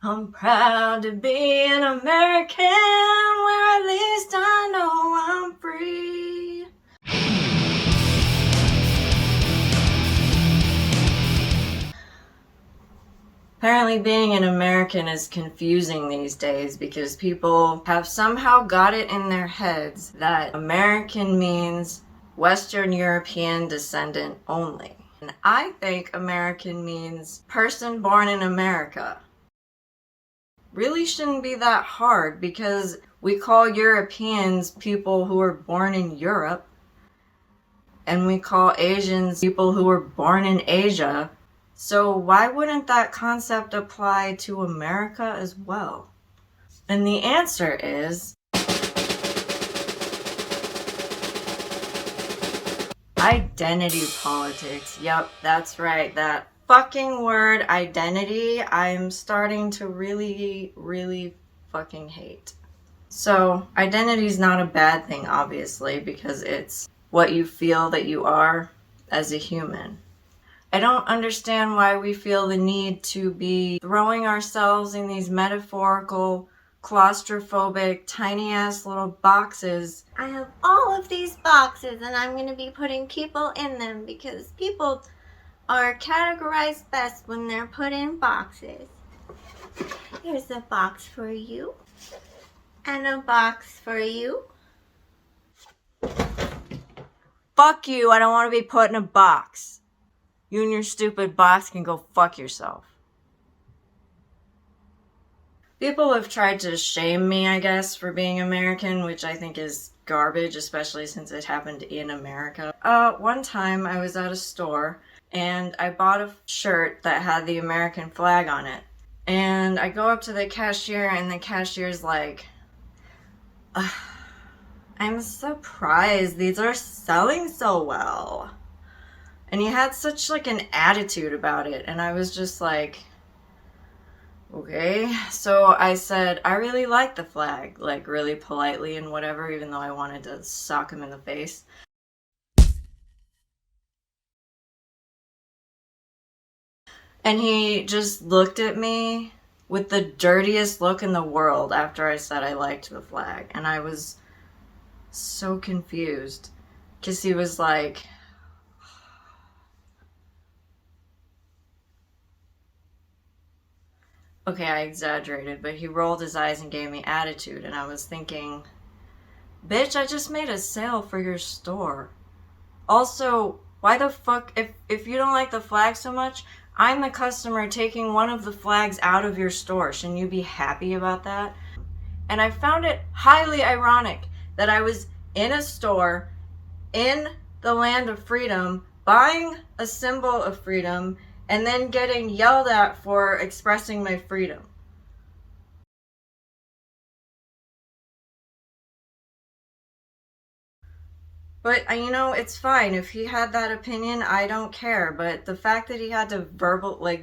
I'm proud to be an American, where at least I know I'm free. Apparently being an American is confusing these days because people have somehow got it in their heads that American means Western European descendant only. And I think American means person born in America. Really shouldn't be that hard because we call Europeans people who were born in Europe, and we call Asians people who were born in Asia. So why wouldn't that concept apply to America as well? And the answer is identity politics. Yep, that's right. That fucking word identity, I'm starting to really, really fucking hate. So, identity is not a bad thing, obviously, because it's what you feel that you are as a human. I don't understand why we feel the need to be throwing ourselves in these metaphorical, claustrophobic, tiny ass little boxes. I have all of these boxes and I'm going to be putting people in them because people are categorized best when they're put in boxes. Here's a box for you. And a box for you. Fuck you, I don't want to be put in a box. You and your stupid box can go fuck yourself. People have tried to shame me, I guess, for being American, which I think is garbage, especially since it happened in America. One time I was at a store and I bought a shirt that had the American flag on it. And I go up to the cashier and the cashier's like, I'm surprised these are selling so well. And he had such like an attitude about it, and I was just like, okay. So I said, I really like the flag, like really politely and whatever, even though I wanted to sock him in the face. And he just looked at me with the dirtiest look in the world after I said I liked the flag. And I was so confused because he was like, okay, I exaggerated, but he rolled his eyes and gave me attitude, and I was thinking, bitch, I just made a sale for your store. Also, why the fuck, if you don't like the flag so much, I'm the customer taking one of the flags out of your store. Shouldn't you be happy about that? And I found it highly ironic that I was in a store in the land of freedom, buying a symbol of freedom, and then getting yelled at for expressing my freedom. But, you know, it's fine. If he had that opinion, I don't care. But the fact that he had to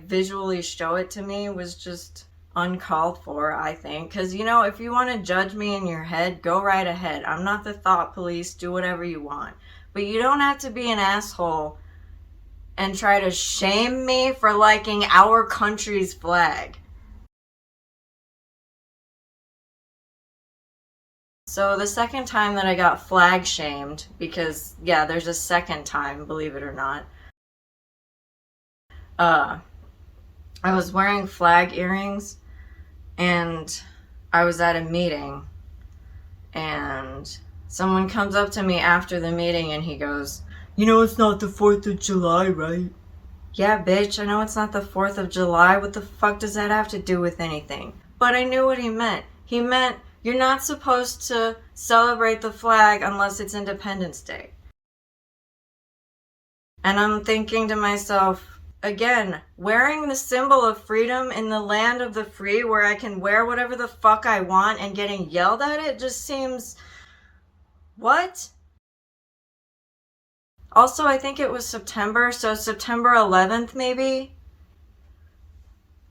visually show it to me was just uncalled for, I think. Because, you know, if you want to judge me in your head, go right ahead. I'm not the thought police. Do whatever you want. But you don't have to be an asshole and try to shame me for liking our country's flag. So the second time that I got flag shamed, because yeah, there's a second time, believe it or not. I was wearing flag earrings and I was at a meeting and someone comes up to me after the meeting and he goes, you know it's not the 4th of July, right? Yeah, bitch, I know it's not the 4th of July. What the fuck does that have to do with anything? But I knew what he meant. He meant you're not supposed to celebrate the flag unless it's Independence Day. And I'm thinking to myself, again, wearing the symbol of freedom in the land of the free where I can wear whatever the fuck I want and getting yelled at it just seems... What? Also, I think it was September, so September 11th maybe?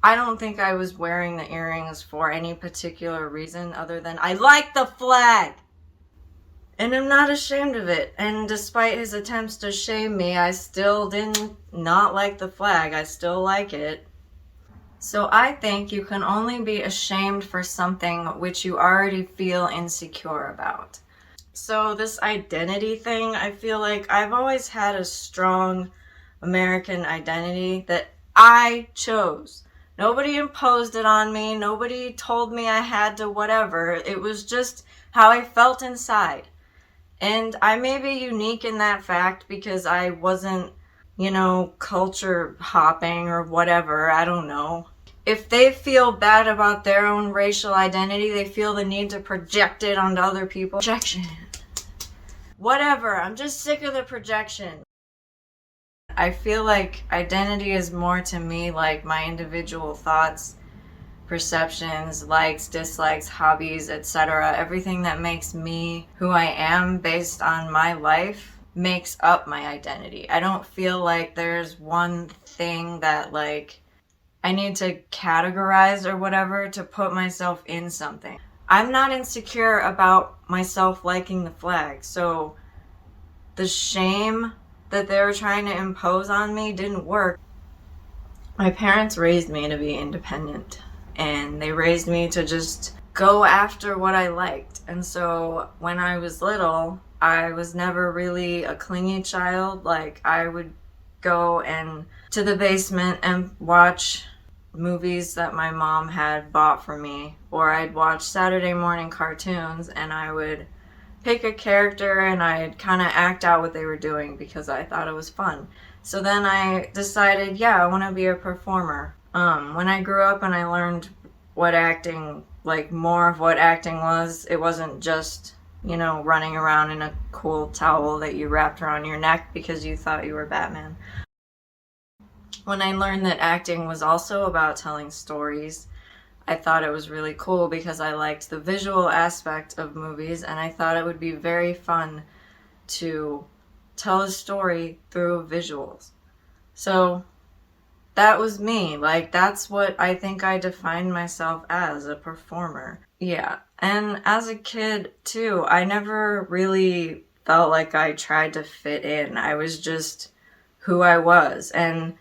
I don't think I was wearing the earrings for any particular reason other than I like the flag! And I'm not ashamed of it. And despite his attempts to shame me, I still didn't not like the flag. I still like it. So I think you can only be ashamed for something which you already feel insecure about. So this identity thing, I feel like I've always had a strong American identity that I chose. Nobody imposed it on me. Nobody told me I had to whatever. It was just how I felt inside. And I may be unique in that fact because I wasn't, culture hopping or whatever. I don't know. If they feel bad about their own racial identity, they feel the need to project it onto other people. Projection. Whatever. I'm just sick of the projection. I feel like identity is more to me like my individual thoughts, perceptions, likes, dislikes, hobbies, etc. Everything that makes me who I am based on my life makes up my identity. I don't feel like there's one thing that I need to categorize or whatever to put myself in something. I'm not insecure about myself liking the flag, so the shame that they were trying to impose on me didn't work. My parents raised me to be independent, and they raised me to just go after what I liked. And so when I was little, I was never really a clingy child. I would go to the basement and watch movies that my mom had bought for me, or I'd watch Saturday morning cartoons and I would pick a character and I'd kind of act out what they were doing because I thought it was fun. So then I decided, yeah, I want to be a performer. When I grew up and I learned what acting, more of what acting was, it wasn't just, running around in a cool towel that you wrapped around your neck because you thought you were Batman. When I learned that acting was also about telling stories, I thought it was really cool because I liked the visual aspect of movies and I thought it would be very fun to tell a story through visuals. So that was me. That's what I think I defined myself as, a performer. Yeah. And as a kid, too, I never really felt like I tried to fit in. I was just who I was. And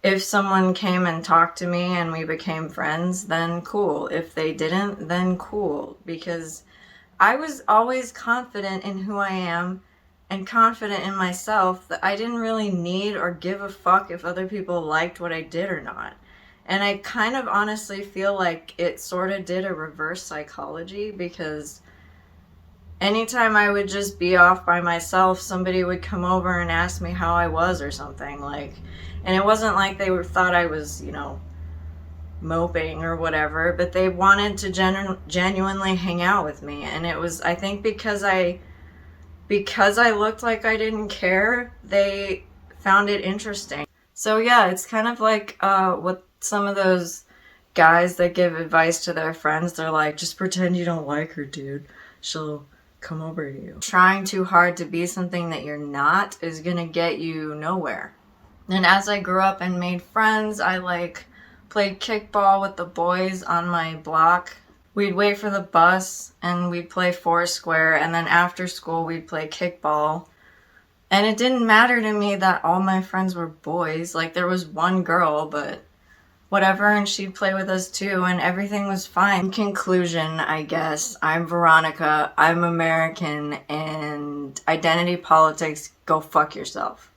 if someone came and talked to me and we became friends, then cool. If they didn't, then cool. Because I was always confident in who I am and confident in myself that I didn't really need or give a fuck if other people liked what I did or not. And I kind of honestly feel like it sort of did a reverse psychology because anytime I would just be off by myself, somebody would come over and ask me how I was or something. And it wasn't like they thought I was, moping or whatever, but they wanted to genuinely hang out with me. And it was, I think, because I looked like I didn't care, they found it interesting. So yeah, it's kind of like what some of those guys that give advice to their friends, they're like, just pretend you don't like her, dude. She'll come over to you. Trying too hard to be something that you're not is gonna get you nowhere. And as I grew up and made friends, I played kickball with the boys on my block. We'd wait for the bus and we'd play Foursquare, and then after school we'd play kickball. And it didn't matter to me that all my friends were boys. There was one girl, but whatever, and she'd play with us too, and everything was fine. In conclusion, I guess, I'm Veronica, I'm American, and identity politics, go fuck yourself.